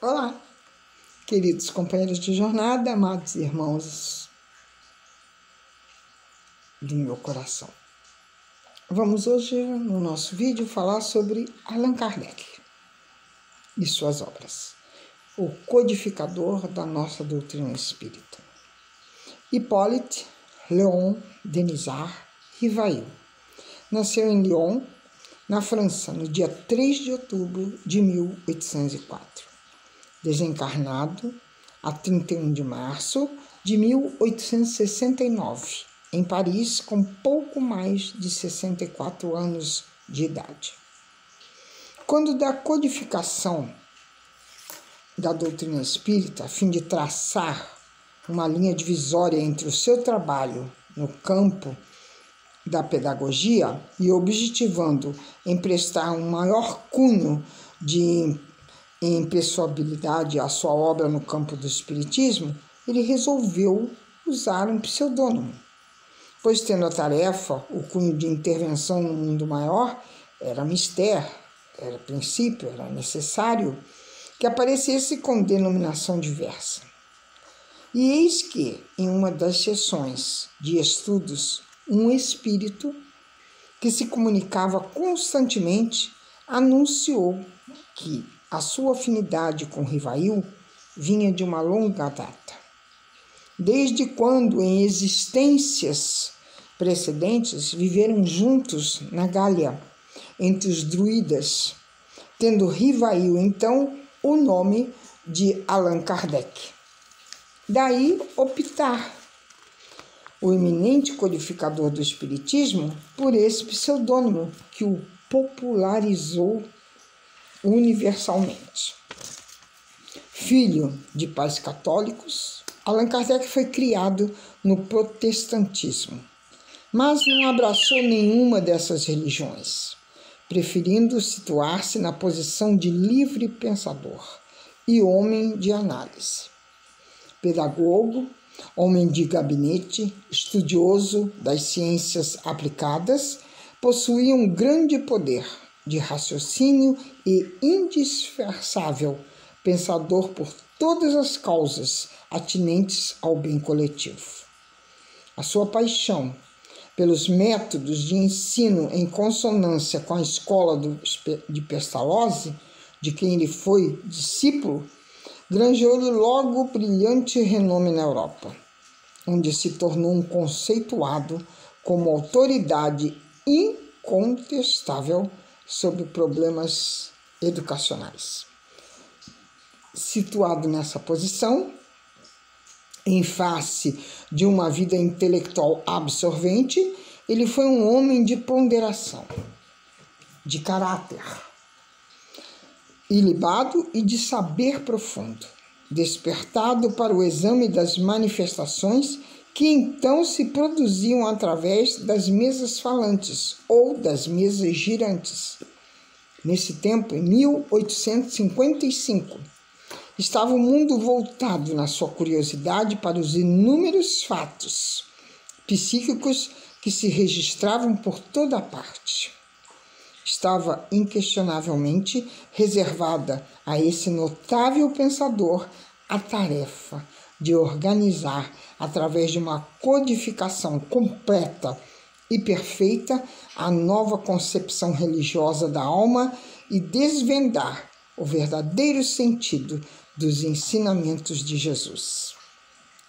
Olá, queridos companheiros de jornada, amados irmãos do meu coração. Vamos hoje, no nosso vídeo, falar sobre Allan Kardec e suas obras, o codificador da nossa doutrina espírita. Hippolyte Léon Denisard Rivail nasceu em Lyon, na França, no dia 3 de outubro de 1804. Desencarnado a 31 de março de 1869, em Paris, com pouco mais de 64 anos de idade. Quando da codificação da doutrina espírita, a fim de traçar uma linha divisória entre o seu trabalho no campo da pedagogia e objetivando emprestar um maior cunho de impessoabilidade à sua obra no campo do espiritismo, ele resolveu usar um pseudônimo, pois tendo a tarefa, o cunho de intervenção no mundo maior, era mistério, era princípio, era necessário que aparecesse com denominação diversa. E eis que, em uma das sessões de estudos, um espírito que se comunicava constantemente anunciou que a sua afinidade com Rivail vinha de uma longa data. Desde quando, em existências precedentes, viveram juntos na Gália, entre os druidas, tendo Rivail, então, o nome de Allan Kardec. Daí optar o eminente codificador do espiritismo por esse pseudônimo que o popularizou universalmente. Filho de pais católicos, Allan Kardec foi criado no protestantismo, mas não abraçou nenhuma dessas religiões, preferindo situar-se na posição de livre pensador e homem de análise. Pedagogo, homem de gabinete, estudioso das ciências aplicadas, possuía um grande poder de raciocínio e indispensável pensador por todas as causas atinentes ao bem coletivo. A sua paixão pelos métodos de ensino em consonância com a escola de Pestalozzi, de quem ele foi discípulo, granjeou-lhe logo brilhante renome na Europa, onde se tornou um conceituado como autoridade incontestável sobre problemas educacionais. Situado nessa posição, em face de uma vida intelectual absorvente, ele foi um homem de ponderação, de caráter ilibado e de saber profundo, despertado para o exame das manifestações que então se produziam através das mesas falantes ou das mesas girantes. Nesse tempo, em 1855, estava o mundo voltado na sua curiosidade para os inúmeros fatos psíquicos que se registravam por toda parte. Estava inquestionavelmente reservada a esse notável pensador a tarefa de organizar, através de uma codificação completa e perfeita, a nova concepção religiosa da alma e desvendar o verdadeiro sentido dos ensinamentos de Jesus.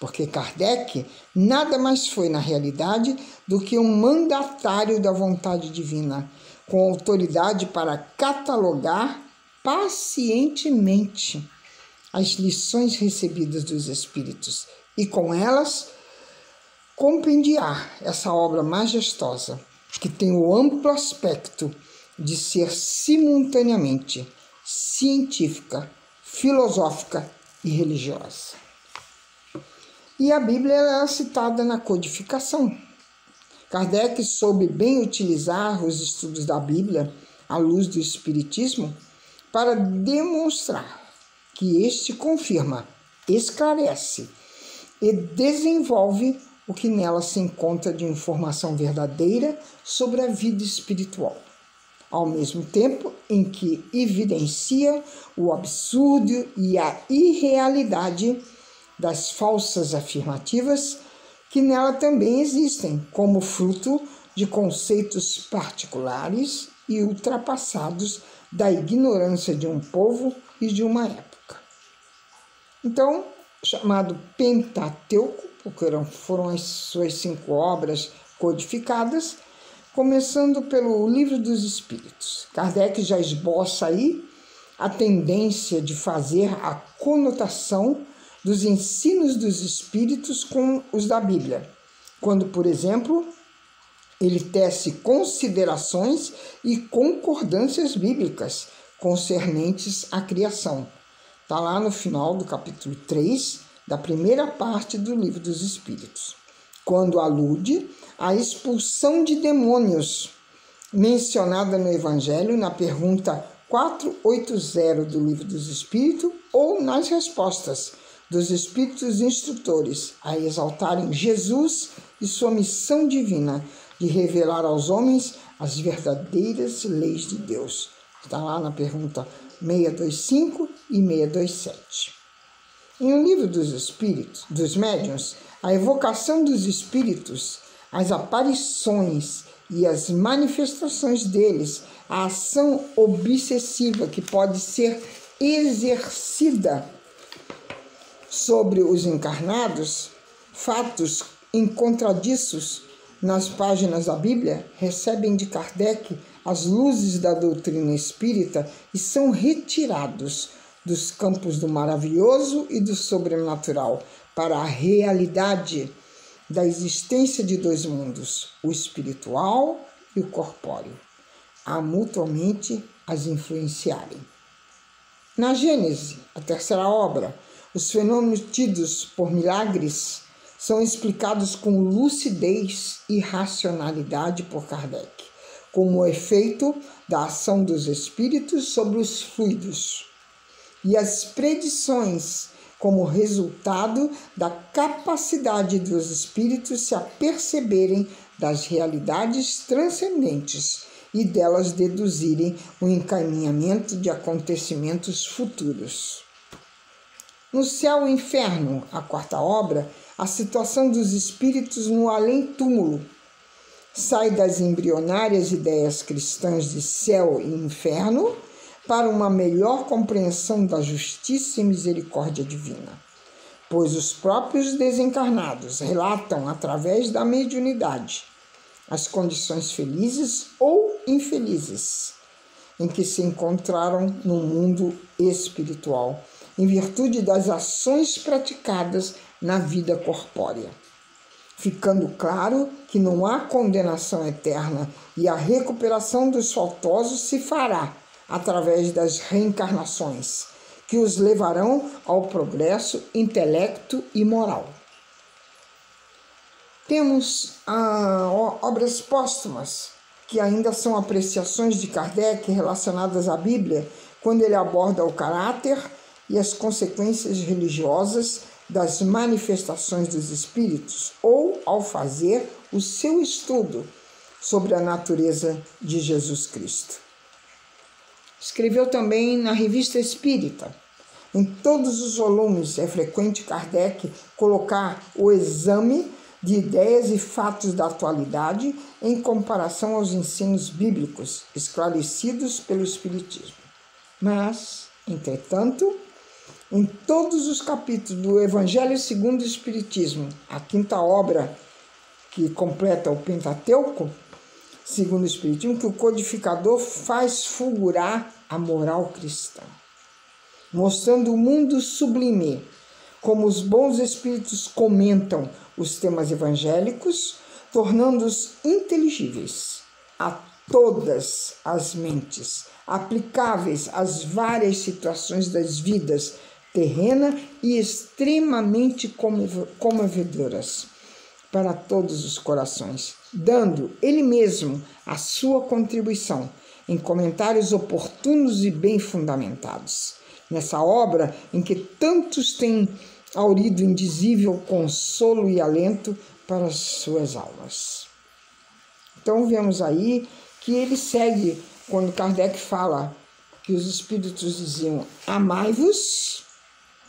Porque Kardec nada mais foi, na realidade, do que um mandatário da vontade divina, com autoridade para catalogar pacientemente as lições recebidas dos Espíritos e, com elas, compendiar essa obra majestosa que tem o amplo aspecto de ser simultaneamente científica, filosófica e religiosa. E a Bíblia é citada na codificação. Kardec soube bem utilizar os estudos da Bíblia à luz do Espiritismo para demonstrar que este confirma, esclarece e desenvolve o que nela se encontra de informação verdadeira sobre a vida espiritual, ao mesmo tempo em que evidencia o absurdo e a irrealidade das falsas afirmativas que nela também existem, como fruto de conceitos particulares e ultrapassados da ignorância de um povo e de uma época. Então, chamado Pentateuco, porque foram as suas 5 obras codificadas, começando pelo Livro dos Espíritos. Kardec já esboça aí a tendência de fazer a conotação dos ensinos dos Espíritos com os da Bíblia, quando, por exemplo, ele tece considerações e concordâncias bíblicas concernentes à criação. Está lá no final do capítulo 3, da primeira parte do Livro dos Espíritos, quando alude à expulsão de demônios, mencionada no Evangelho na pergunta 480 do Livro dos Espíritos, ou nas respostas dos Espíritos instrutores a exaltarem Jesus e sua missão divina de revelar aos homens as verdadeiras leis de Deus. Está lá na pergunta 625 e 627. Em O Livro dos Espíritos, dos Médiuns, a evocação dos espíritos, as aparições e as manifestações deles, a ação obsessiva que pode ser exercida sobre os encarnados, fatos incontradiços nas páginas da Bíblia, recebem de Kardec as luzes da doutrina espírita e são retirados dos campos do maravilhoso e do sobrenatural para a realidade da existência de 2 mundos, o espiritual e o corpóreo, a mutuamente as influenciarem. Na Gênese, a 3ª obra, os fenômenos tidos por milagres são explicados com lucidez e racionalidade por Kardec, como o efeito da ação dos espíritos sobre os fluidos, e as predições como resultado da capacidade dos espíritos se aperceberem das realidades transcendentes e delas deduzirem o encaminhamento de acontecimentos futuros. No Céu e Inferno, a 4ª obra, a situação dos espíritos no além-túmulo sai das embrionárias ideias cristãs de céu e inferno para uma melhor compreensão da justiça e misericórdia divina, pois os próprios desencarnados relatam através da mediunidade as condições felizes ou infelizes em que se encontraram no mundo espiritual, em virtude das ações praticadas na vida corpórea, ficando claro que não há condenação eterna e a recuperação dos faltosos se fará através das reencarnações, que os levarão ao progresso intelecto e moral. Temos obras póstumas, que ainda são apreciações de Kardec relacionadas à Bíblia, quando ele aborda o caráter e as consequências religiosas das manifestações dos espíritos, ou ao fazer o seu estudo sobre a natureza de Jesus Cristo. Escreveu também na Revista Espírita. Em todos os volumes é frequente Kardec colocar o exame de ideias e fatos da atualidade em comparação aos ensinos bíblicos esclarecidos pelo Espiritismo. Mas, entretanto, em todos os capítulos do Evangelho segundo o Espiritismo, a 5ª obra que completa o Pentateuco, segundo o Espiritismo, que o codificador faz fulgurar a moral cristã, mostrando o mundo sublime, como os bons espíritos comentam os temas evangélicos, tornando-os inteligíveis a todas as mentes, aplicáveis às várias situações das vidas terrena e extremamente comovedoras para todos os corações, dando ele mesmo a sua contribuição em comentários oportunos e bem fundamentados. Nessa obra em que tantos têm aurido indizível consolo e alento para as suas almas. Então vemos aí que ele segue quando Kardec fala que os espíritos diziam: amai-vos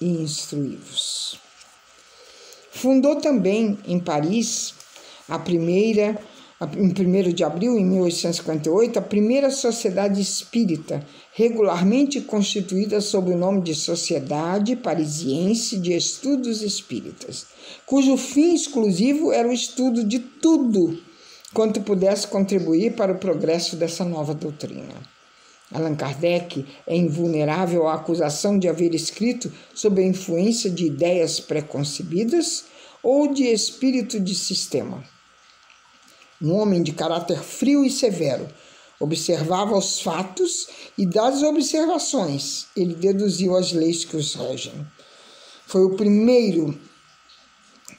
e instruí-vos. Fundou também em Paris, em 1º de abril de 1858, a primeira sociedade espírita, regularmente constituída sob o nome de Sociedade Parisiense de Estudos Espíritas, cujo fim exclusivo era o estudo de tudo quanto pudesse contribuir para o progresso dessa nova doutrina. Allan Kardec é invulnerável à acusação de haver escrito sob a influência de ideias preconcebidas ou de espírito de sistema. Um homem de caráter frio e severo, observava os fatos e das observações ele deduziu as leis que os regem. Foi o primeiro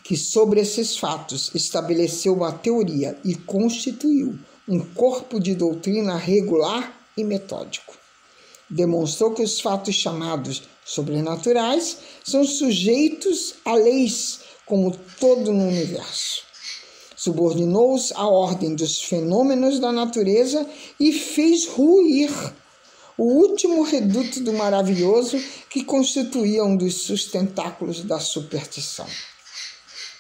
que sobre esses fatos estabeleceu uma teoria e constituiu um corpo de doutrina regular e metódico. Demonstrou que os fatos chamados sobrenaturais são sujeitos a leis como todo no universo. Subordinou-os à ordem dos fenômenos da natureza e fez ruir o último reduto do maravilhoso que constituía um dos sustentáculos da superstição.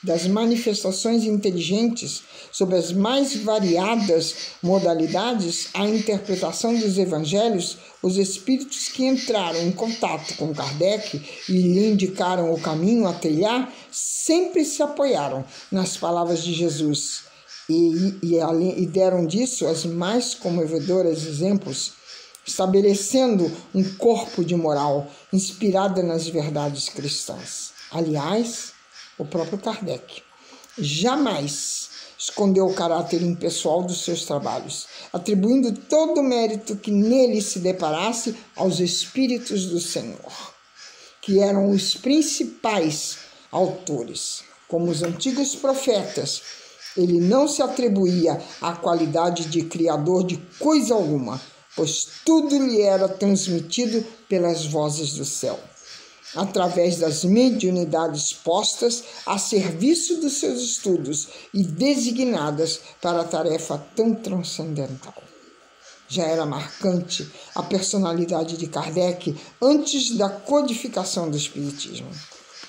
Das manifestações inteligentes sob as mais variadas modalidades, a interpretação dos evangelhos, os espíritos que entraram em contato com Kardec e lhe indicaram o caminho a trilhar, sempre se apoiaram nas palavras de Jesus e deram disso as mais comovedoras exemplos, estabelecendo um corpo de moral inspirada nas verdades cristãs. Aliás, o próprio Kardec jamais escondeu o caráter impessoal dos seus trabalhos, atribuindo todo o mérito que nele se deparasse aos Espíritos do Senhor, que eram os principais autores. Como os antigos profetas, ele não se atribuía a qualidade de criador de coisa alguma, pois tudo lhe era transmitido pelas vozes do céu, através das mediunidades postas a serviço dos seus estudos e designadas para a tarefa tão transcendental. Já era marcante a personalidade de Kardec antes da codificação do Espiritismo.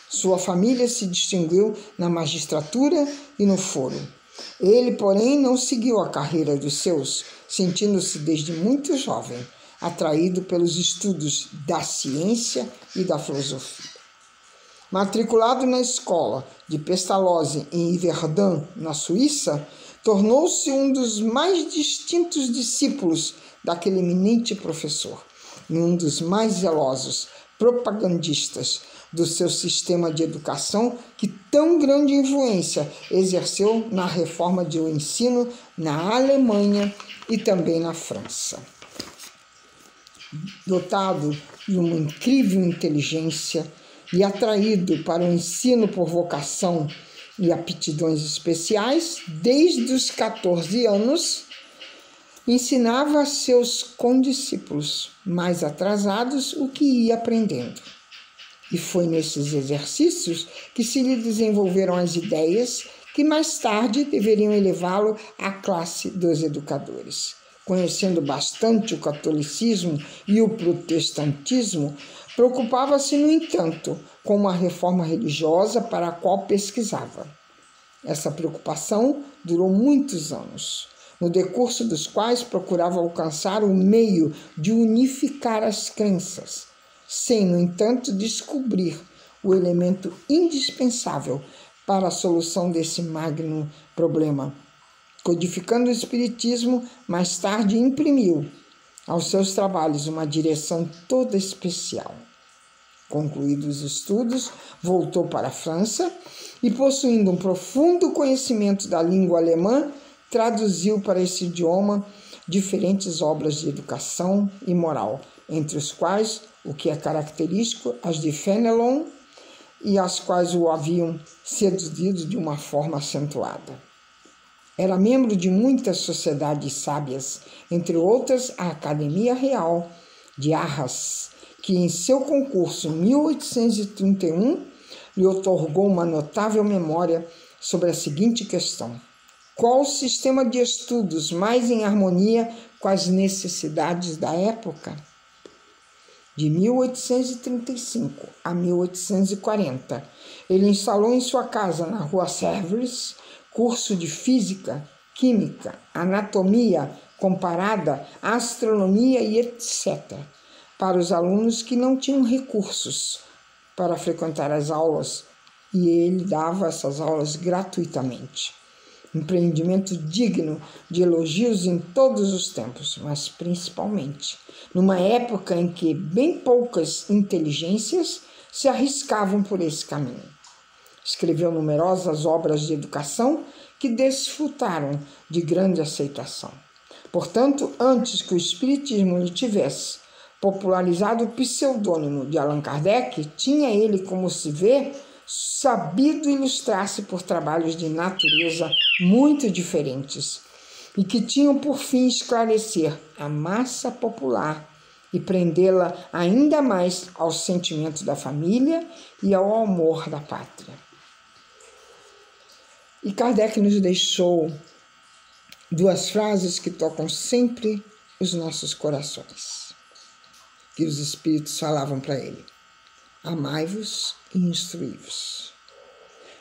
Sua família se distinguiu na magistratura e no foro. Ele, porém, não seguiu a carreira dos seus, sentindo-se desde muito jovem atraído pelos estudos da ciência e da filosofia. Matriculado na escola de Pestalozzi em Yverdun, na Suíça, tornou-se um dos mais distintos discípulos daquele eminente professor e um dos mais zelosos propagandistas do seu sistema de educação que tão grande influência exerceu na reforma do ensino na Alemanha e também na França. Dotado de uma incrível inteligência e atraído para o ensino por vocação e aptidões especiais, desde os 14 anos, ensinava a seus condiscípulos mais atrasados o que ia aprendendo. E foi nesses exercícios que se lhe desenvolveram as ideias que mais tarde deveriam elevá-lo à classe dos educadores. Conhecendo bastante o catolicismo e o protestantismo, preocupava-se, no entanto, com uma reforma religiosa para a qual pesquisava. Essa preocupação durou muitos anos, no decurso dos quais procurava alcançar o meio de unificar as crenças, sem, no entanto, descobrir o elemento indispensável para a solução desse magno problema. Codificando o Espiritismo, mais tarde imprimiu aos seus trabalhos uma direção toda especial. Concluídos os estudos, voltou para a França e, possuindo um profundo conhecimento da língua alemã, traduziu para esse idioma diferentes obras de educação e moral, entre os quais o que é característico, as de Fenelon, e as quais o haviam seduzido de uma forma acentuada. Era membro de muitas sociedades sábias, entre outras a Academia Real de Arras, que em seu concurso em 1831 lhe otorgou uma notável memória sobre a seguinte questão: Qual o sistema de estudos mais em harmonia com as necessidades da época? De 1835 a 1840, ele instalou em sua casa, na Rua Sèvres, curso de Física, Química, Anatomia comparada, Astronomia e etc., para os alunos que não tinham recursos para frequentar as aulas, e ele dava essas aulas gratuitamente. Empreendimento digno de elogios em todos os tempos, mas principalmente numa época em que bem poucas inteligências se arriscavam por esse caminho. Escreveu numerosas obras de educação que desfrutaram de grande aceitação. Portanto, antes que o Espiritismo lhe tivesse popularizado o pseudônimo de Allan Kardec, tinha ele, como se vê, sabido ilustrar-se por trabalhos de natureza muito diferentes e que tinham por fim esclarecer a massa popular e prendê-la ainda mais ao sentimento da família e ao amor da pátria. E Kardec nos deixou duas frases que tocam sempre os nossos corações, que os espíritos falavam para ele: amai-vos e instruí-vos.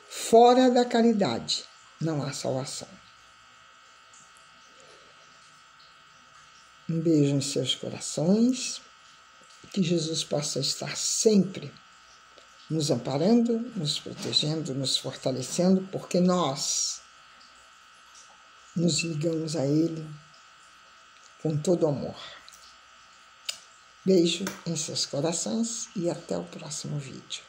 Fora da caridade não há salvação. Um beijo em seus corações, que Jesus possa estar sempre nos amparando, nos protegendo, nos fortalecendo, porque nós nos ligamos a Ele com todo amor. Beijo em seus corações e até o próximo vídeo.